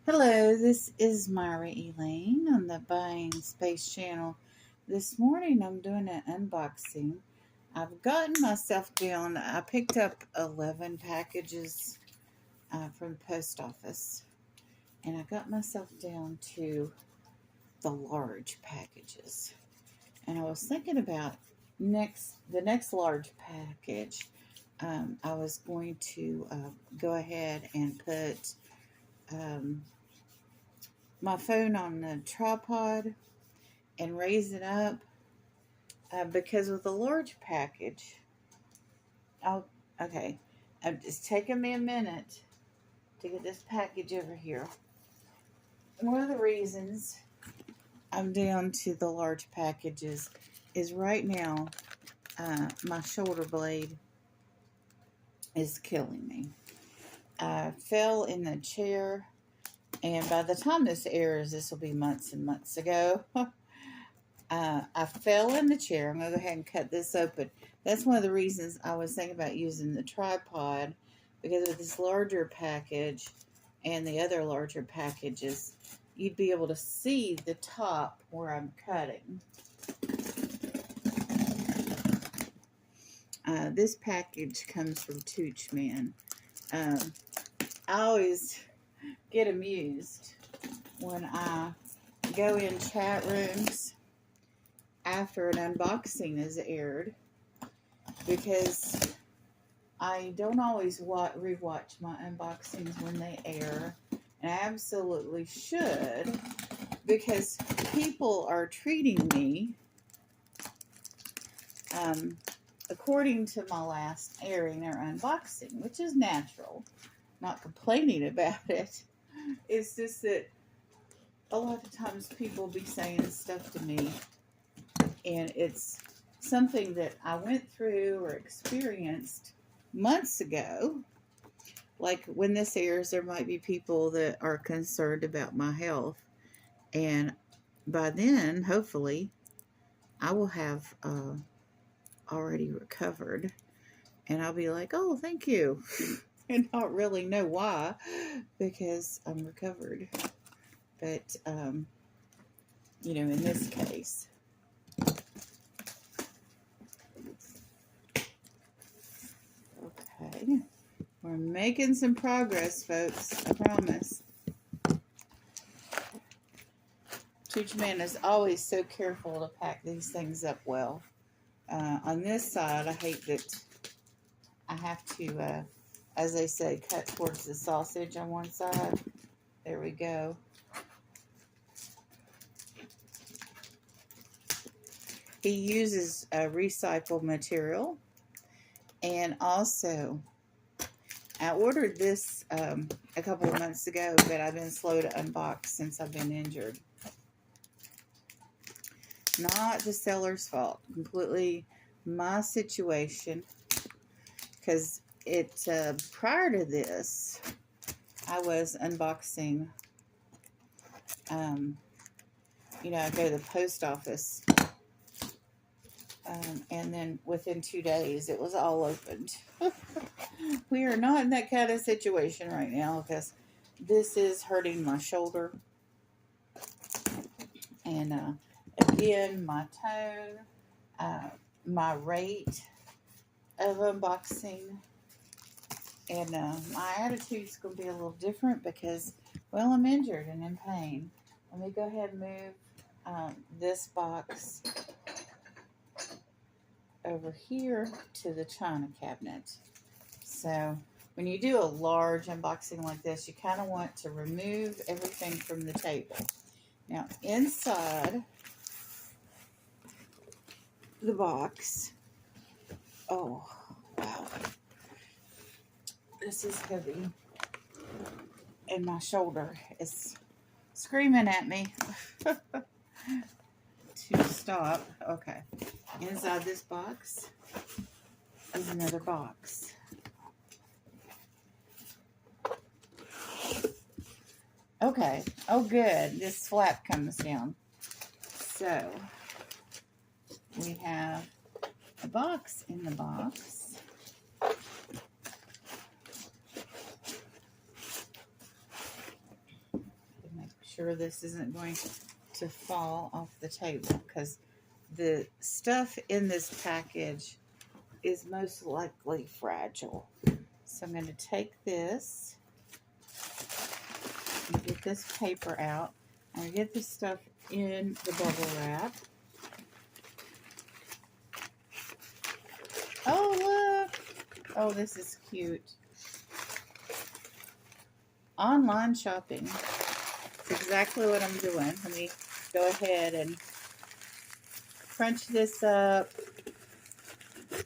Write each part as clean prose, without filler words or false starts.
Hello, this is Myra Elaine on the Buying Space channel. This morning I'm doing an unboxing. I've gotten myself down. I picked up 11 packages from the post office, and I got myself down to the large packages. And I was thinking about the next large package. I was going to go ahead and put my phone on the tripod and raise it up because with a large package, I'll, okay, it's taken me a minute to get this package over here. And one of the reasons I'm down to the large packages is right now my shoulder blade is killing me. I fell in the chair, and by the time this airs, this will be months and months ago. I fell in the chair. I'm going to go ahead and cut this open. That's one of the reasons I was thinking about using the tripod, because with this larger package and the other larger packages, you'd be able to see the top where I'm cutting. This package comes from Toochman. I always get amused when I go in chat rooms after an unboxing is aired, because I don't always rewatch my unboxings when they air, and I absolutely should, because people are treating me according to my last airing or unboxing, which is natural. Not complaining about it. It's just that a lot of times people be saying stuff to me, and it's something that I went through or experienced months ago. Like when this airs, there might be people that are concerned about my health, and by then, hopefully, I will have already recovered, and I'll be like, oh, thank you, and not really know why, because I'm recovered. But, in this case, okay, we're making some progress, folks, I promise. Toochman is always so careful to pack these things up well. On this side, I hate that I have to, as they say, cut towards the sausage on one side. There we go. He uses recycled material. And also, I ordered this a couple of months ago, but I've been slow to unbox since I've been injured. Not the seller's fault. Completely my situation. Because prior to this, I was unboxing, I go to the post office, and then within 2 days, it was all opened. We are not in that kind of situation right now, because this is hurting my shoulder. And again, my tone, my rate of unboxing, and my attitude's going to be a little different because, well, I'm injured and in pain. Let me go ahead and move this box over here to the china cabinet. So when you do a large unboxing like this, you kind of want to remove everything from the table. Now, inside the box, oh, wow, this is heavy, and my shoulder is screaming at me to stop. Okay, inside this box is another box. Okay, oh good, this flap comes down. So, we have a box in the box. sure this isn't going to fall off the table because the stuff in this package is most likely fragile. So I'm going to take this and get this paper out. I'm going to get this stuff in the bubble wrap. Oh, look. Oh, this is cute. Online shopping. That's exactly what I'm doing. Let me go ahead and crunch this up. Of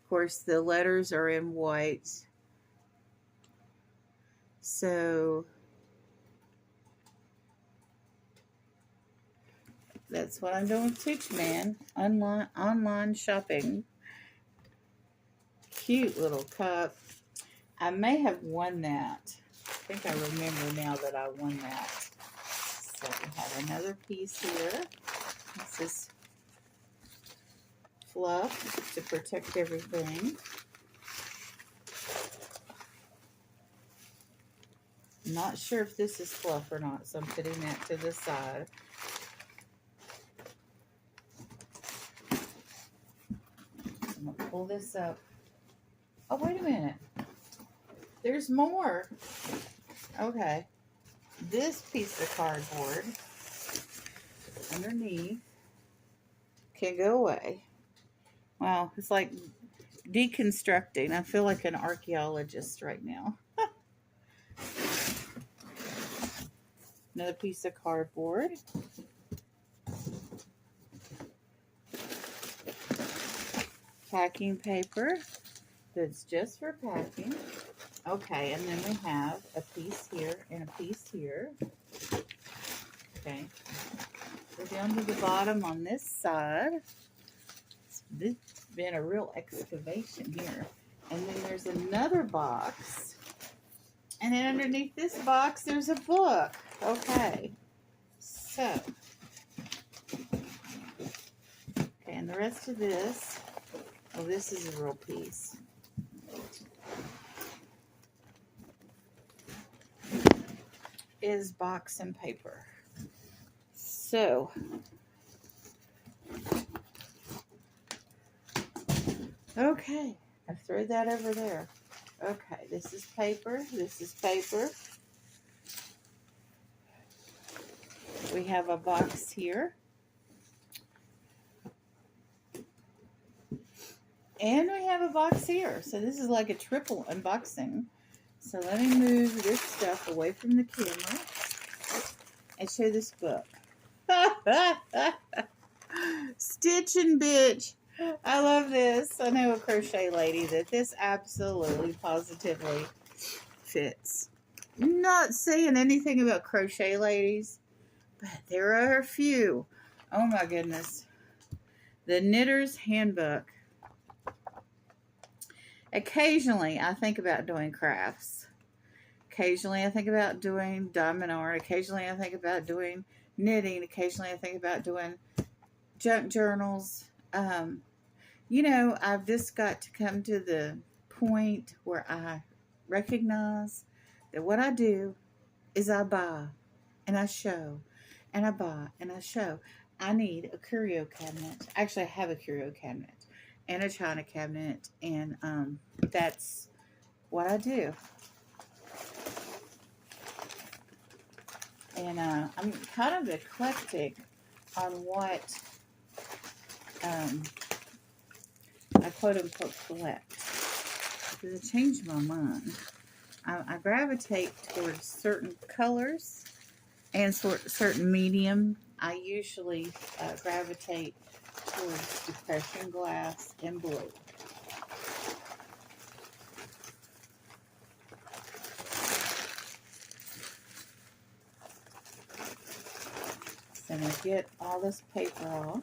course, the letters are in white. So that's what I'm doing with Toochman. Online shopping. Cute little cup. I may have won that. I think I remember now that I won that. So we have another piece here. This is fluff to protect everything. I'm not sure if this is fluff or not, so I'm putting that to the side. I'm going to pull this up. Oh, wait a minute. There's more. Okay. This piece of cardboard underneath can go away. Wow, it's like deconstructing. I feel like an archaeologist right now. Another piece of cardboard. Packing paper that's just for packing. Okay, and then we have a piece here and a piece here. Okay. Go down to the bottom on this side. This has been a real excavation here. And then there's another box. And then underneath this box, there's a book. Okay. So. Okay, and the rest of this. Oh, this is a real piece. Is box and paper. So. Okay. I threw that over there. Okay, this is paper. This is paper. We have a box here. And we have a box here. So this is like a triple unboxing. So let me move this stuff away from the camera and show this book. Stitching bitch. I love this. I know a crochet lady that this absolutely positively fits. Not saying anything about crochet ladies, but there are a few. Oh my goodness. The Knitter's Handbook. Occasionally, I think about doing crafts. Occasionally, I think about doing diamond art. Occasionally, I think about doing knitting. Occasionally, I think about doing junk journals. You know, I've just got to come to the point where I recognize that what I do is I buy and I show and I buy and I show. I need a curio cabinet. Actually, I have a curio cabinet and a china cabinet, and that's what I do. And I'm kind of eclectic on what I quote-unquote collect. Because I changed my mind. I gravitate towards certain colors and certain medium. I usually gravitate towards depression glass and blue. So I'm going to get all this paper off.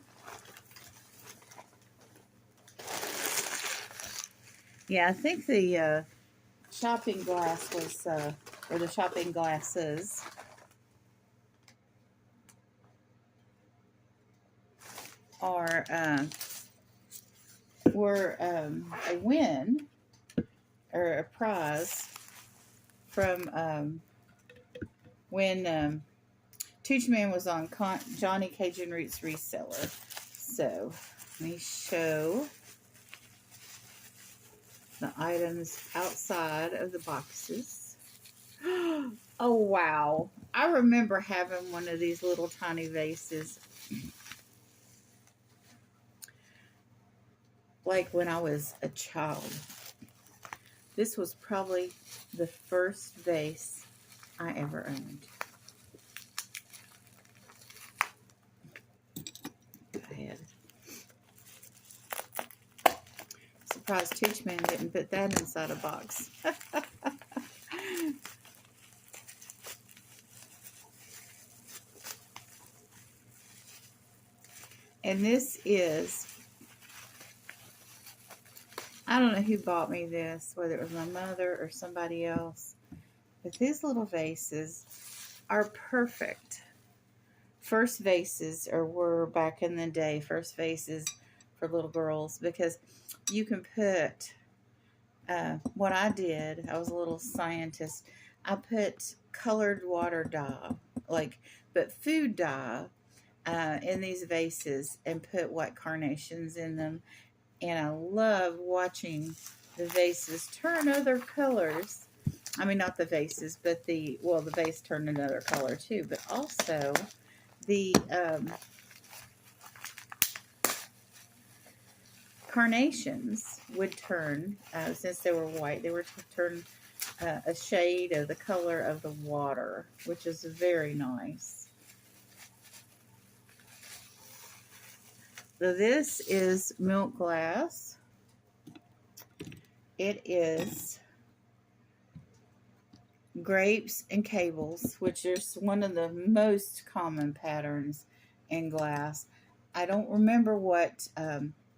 Yeah, I think the shopping glass was, or the shopping glasses are, were a win or a prize from when Toochman was on Johnny Cajun Roots Reseller. So, let me show the items outside of the boxes. Oh, wow. I remember having one of these little tiny vases. Like when I was a child. This was probably the first vase I ever owned. Go ahead. Surprised Toochman didn't put that inside a box. And this is, I don't know who bought me this, whether it was my mother or somebody else, but these little vases are perfect. First vases, or were back in the day, first vases for little girls, because you can put, what I did, I was a little scientist, I put colored water dye, but food dye, in these vases and put white carnations in them. And I love watching the vases turn other colors. I mean, not the vases, but the vase turned another color too, but also the carnations would turn, since they were white, they were to turn a shade of the color of the water, which is very nice. So this is milk glass. It is grapes and cables, which is one of the most common patterns in glass. I don't remember what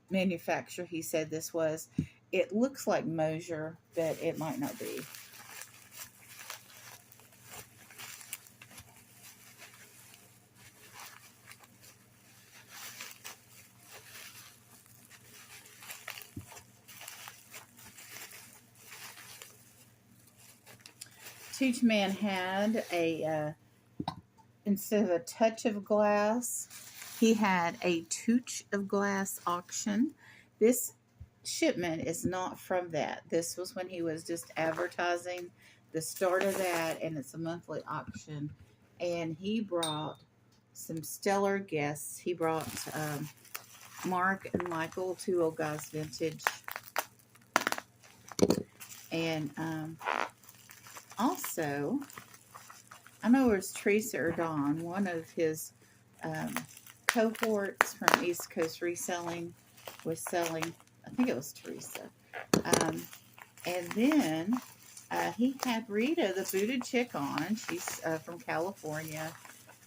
manufacturer he said this was. It looks like Mosier, but it might not be. Toochman had instead of a touch of glass, he had a Tooch of Glass auction. This shipment is not from that. This was when he was just advertising the start of that, and it's a monthly auction. And he brought some stellar guests. He brought Mark and Michael, two old guys vintage. And also, I know it was Teresa or Don, one of his cohorts from East Coast Reselling was selling, I think it was Teresa. And then he had Rita, the booted chick, on. She's from California.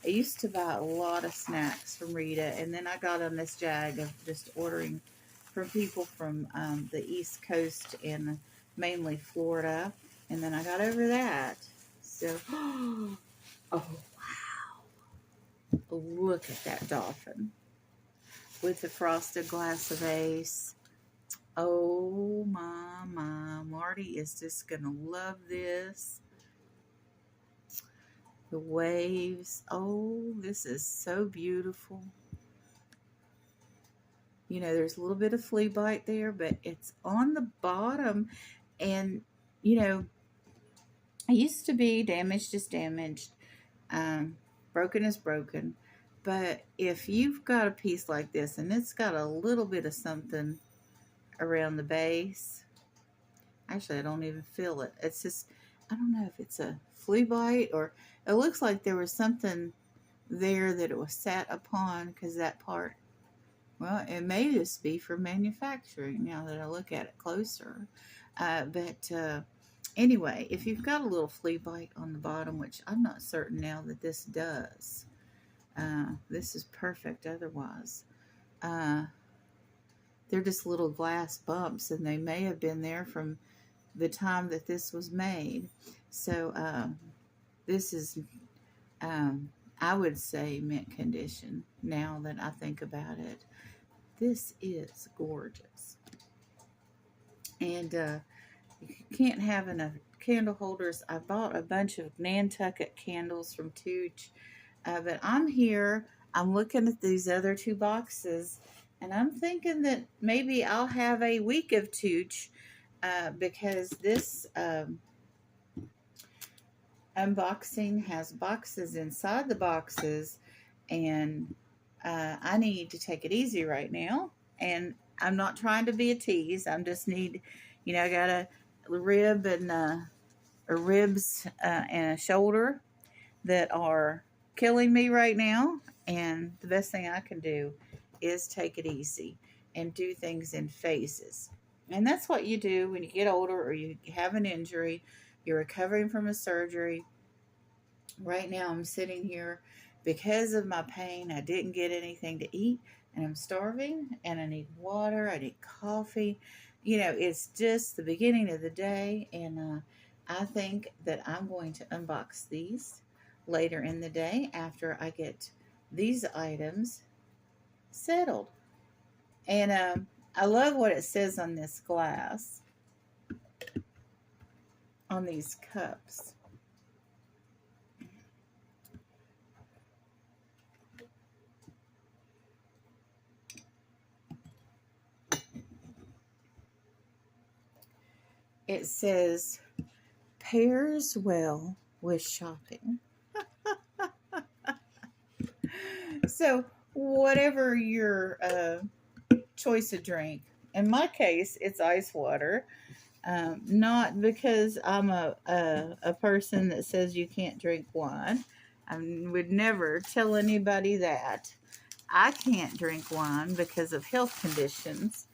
I used to buy a lot of snacks from Rita, and then I got on this jag of just ordering from people from the East Coast and mainly Florida. And then I got over that. So, oh, wow. Look at that dolphin with the frosted glass of Ace. Oh, my. Marty is just going to love this. The waves. Oh, this is so beautiful. You know, there's a little bit of flea bite there, but it's on the bottom. And, you know, it used to be damaged is damaged. Broken is broken. But if you've got a piece like this and it's got a little bit of something around the base, actually I don't even feel it. It's just, I don't know if it's a flea bite, or it looks like there was something there that it was sat upon, because that part, well, it may just be for manufacturing now that I look at it closer. But anyway, if you've got a little flea bite on the bottom, which I'm not certain now that this does, this is perfect otherwise. They're just little glass bumps, and they may have been there from the time that this was made. So this is, I would say, mint condition now that I think about it. This is gorgeous. And you can't have enough candle holders. I bought a bunch of Nantucket candles from Tooch. But I'm here. I'm looking at these other two boxes, and I'm thinking that maybe I'll have a week of Tooch because this unboxing has boxes inside the boxes, and I need to take it easy right now. And I'm not trying to be a tease. I'm just need, I got a rib and or ribs and a shoulder that are killing me right now. And the best thing I can do is take it easy and do things in phases. And that's what you do when you get older or you have an injury, you're recovering from a surgery. Right now, I'm sitting here because of my pain. I didn't get anything to eat, and I'm starving, and I need water. I need coffee. It's just the beginning of the day, and I think that I'm going to unbox these later in the day after I get these items settled. And I love what it says on this glass, on these cups. It says, pairs well with shopping. So, whatever your choice of drink, in my case, it's ice water. Not because I'm a person that says you can't drink wine. I would never tell anybody that. I can't drink wine because of health conditions.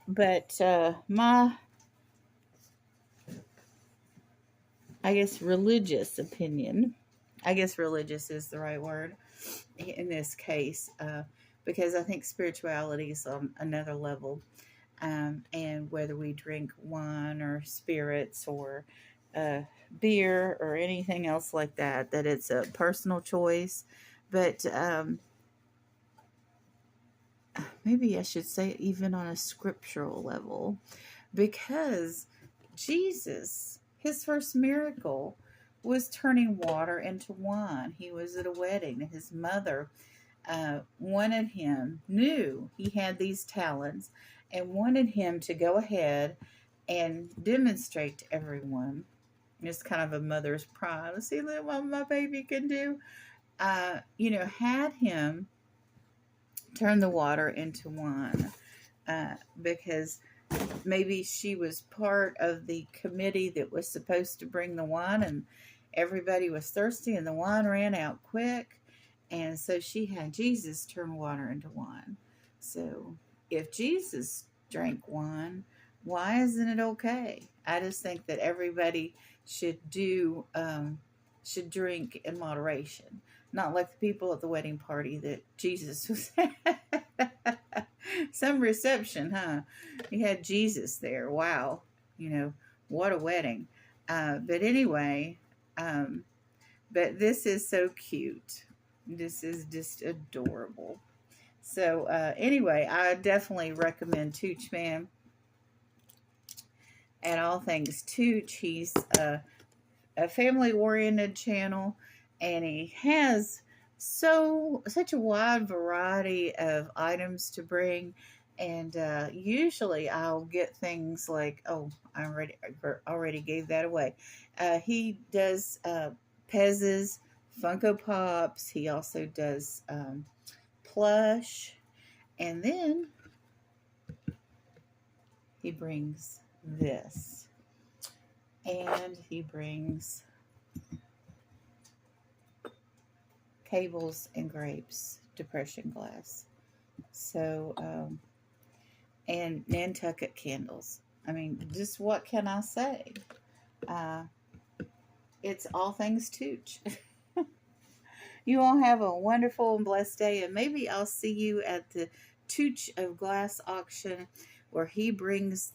But my, I guess, religious opinion, I guess religious is the right word in this case, because I think spirituality is on another level. And whether we drink wine or spirits or beer or anything else like that, that it's a personal choice. But maybe I should say even on a scriptural level, because Jesus, his first miracle was turning water into wine. He was at a wedding, and his mother wanted him, knew he had these talents, and wanted him to go ahead and demonstrate to everyone. It's kind of a mother's pride. See what my baby can do. Had him turn the water into wine because maybe she was part of the committee that was supposed to bring the wine, and everybody was thirsty and the wine ran out quick. And so she had Jesus turn water into wine. So if Jesus drank wine, why isn't it okay? I just think that everybody should should drink in moderation. Not like the people at the wedding party that Jesus was at. Some reception, huh? You had Jesus there. Wow. What a wedding. But anyway, but this is so cute. This is just adorable. So anyway, I definitely recommend Toochman at All Things Tooch. He's a family-oriented channel, and he has such a wide variety of items to bring. And usually I'll get things like, oh, I already gave that away. He does Pez's, Funko Pops. He also does plush. And then he brings this. And he brings Cables and Grapes depression glass. So, and Nantucket candles. I mean, just what can I say? It's All Things Tooch. You all have a wonderful and blessed day, and maybe I'll see you at the Tooch of Glass auction, where he brings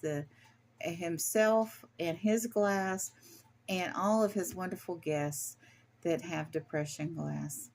himself and his glass and all of his wonderful guests that have depression glass.